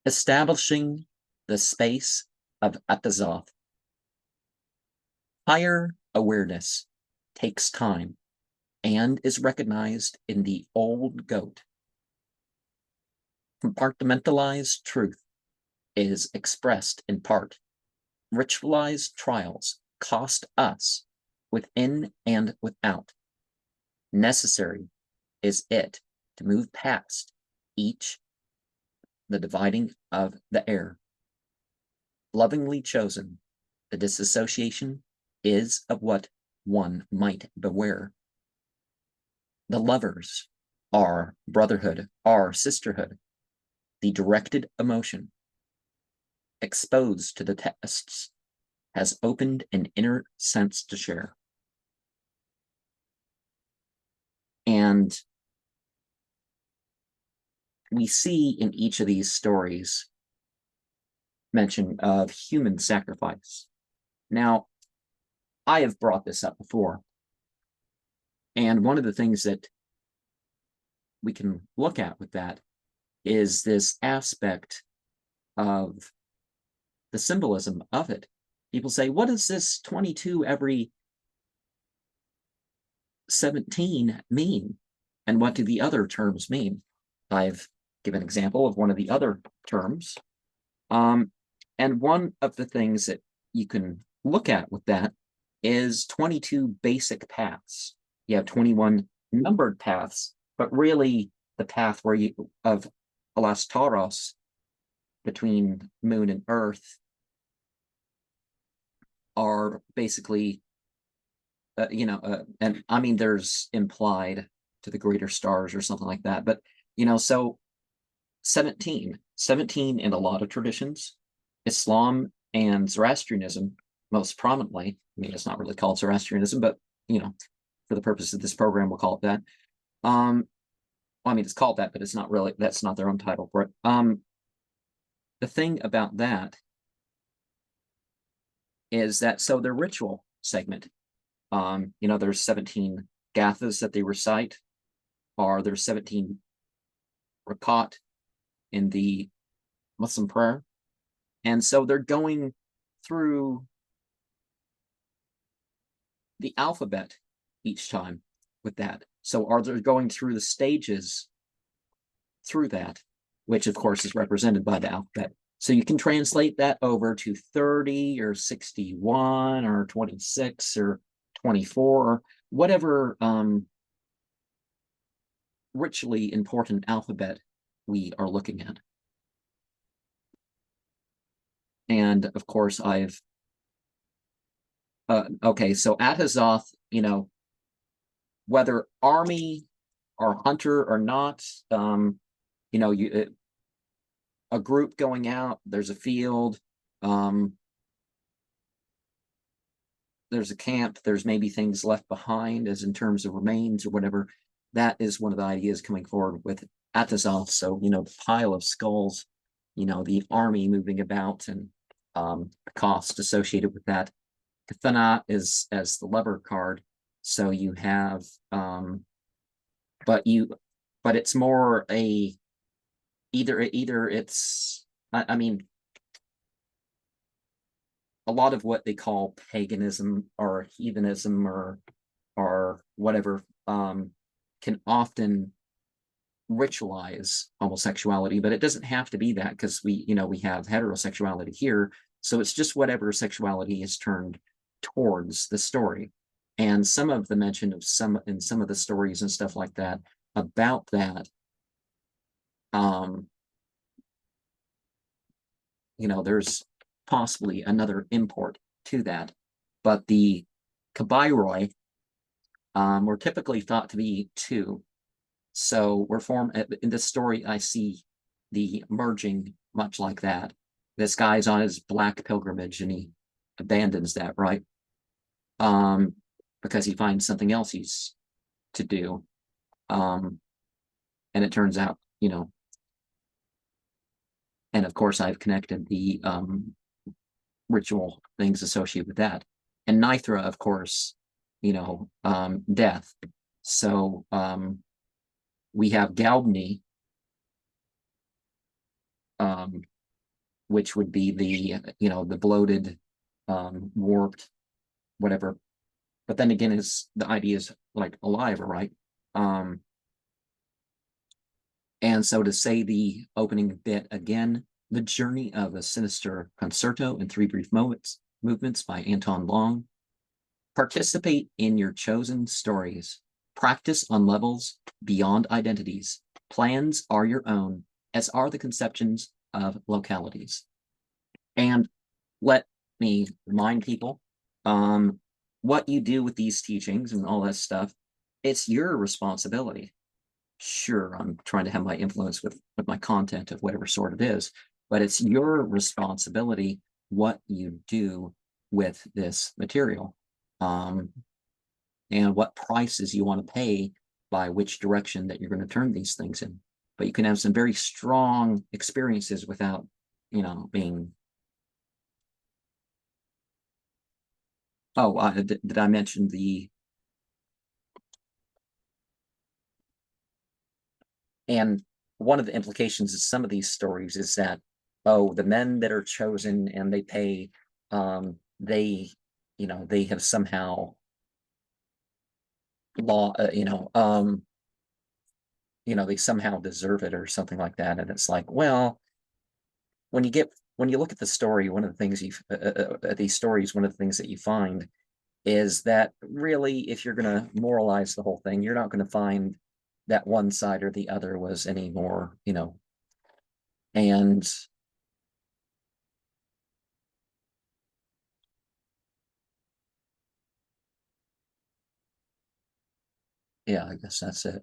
Establishing the space of Atazoth. Higher awareness takes time and is recognized in the old goat. Compartmentalized truth is expressed in part. Ritualized trials cost us within and without. Necessary is it to move past each the dividing of the air. Lovingly chosen, the disassociation is of what one might beware. The lovers are brotherhood, are sisterhood, the directed emotion, exposed to the tests, has opened an inner sense to share. And we see in each of these stories mention of human sacrifice. Now, I have brought this up before. And one of the things that we can look at with that is this aspect of the symbolism of it. People say, what does this 22 every 17 mean? And what do the other terms mean? I've given an example of one of the other terms. And one of the things that you can look at with that is 22 basic paths. You have 21 numbered paths, but really the path where you of Alastaros between moon and earth are basically, and I mean, there's implied to the greater stars or something like that. But, so 17 in a lot of traditions, Islam and Zoroastrianism most prominently. I mean, it's not really called Zoroastrianism, but, for the purpose of this program, we'll call it that. Well, I mean, it's called that, but it's not really, that's not their own title for it. The thing about that is that, so their ritual segment, there's 17 gathas that they recite, or there's 17 rakat in the Muslim prayer. And so they're going through the alphabet each time with that. So are they going through the stages through that, which of course is represented by the alphabet. So you can translate that over to 30 or 61 or 26 or 24 or whatever ritually important alphabet we are looking at. And of course, I've okay, so Atazoth, whether army or hunter or not, a group going out, there's a field, there's a camp, there's maybe things left behind as in terms of remains or whatever. That is one of the ideas coming forward with Atazoth. So, the pile of skulls, the army moving about and the cost associated with that. Kathana is as the lever card. So you have, but it's more a, either it's, I mean, a lot of what they call paganism or heathenism or whatever can often ritualize homosexuality, but it doesn't have to be that, because we have heterosexuality here. So it's just whatever sexuality is turned towards the story. And some of the mention of some of the stories and stuff like that about that, there's possibly another import to that. But the Kabairoi were typically thought to be two. So we're formed in this story. I see the merging much like that. This guy's on his black pilgrimage and he abandons that, right? Because he finds something else he's to do. And it turns out, and of course I've connected the ritual things associated with that. And Nithra, of course, death. So we have Galbni, which would be the, the bloated, warped, whatever. But then again, the idea is like alive, right? And so to say the opening bit again, the journey of a sinister concerto in 3 brief movements by Anton Long. Participate in your chosen stories. Practice on levels beyond identities. Plans are your own, as are the conceptions of localities. And let me remind people, what you do with these teachings and all that stuff, it's your responsibility. Sure, I'm trying to have my influence with my content of whatever sort it is, but it's your responsibility what you do with this material, and what prices you want to pay by which direction that you're going to turn these things in. But you can have some very strong experiences without, being. Oh, did I mention the? And one of the implications of some of these stories is that, oh, the men that are chosen and they pay, they, they have somehow they somehow deserve it or something like that. And it's like, well, when you look at the story, one of the things these stories, one of the things that you find is that really, if you're going to moralize the whole thing, you're not going to find that one side or the other was any more, and yeah, I guess that's it.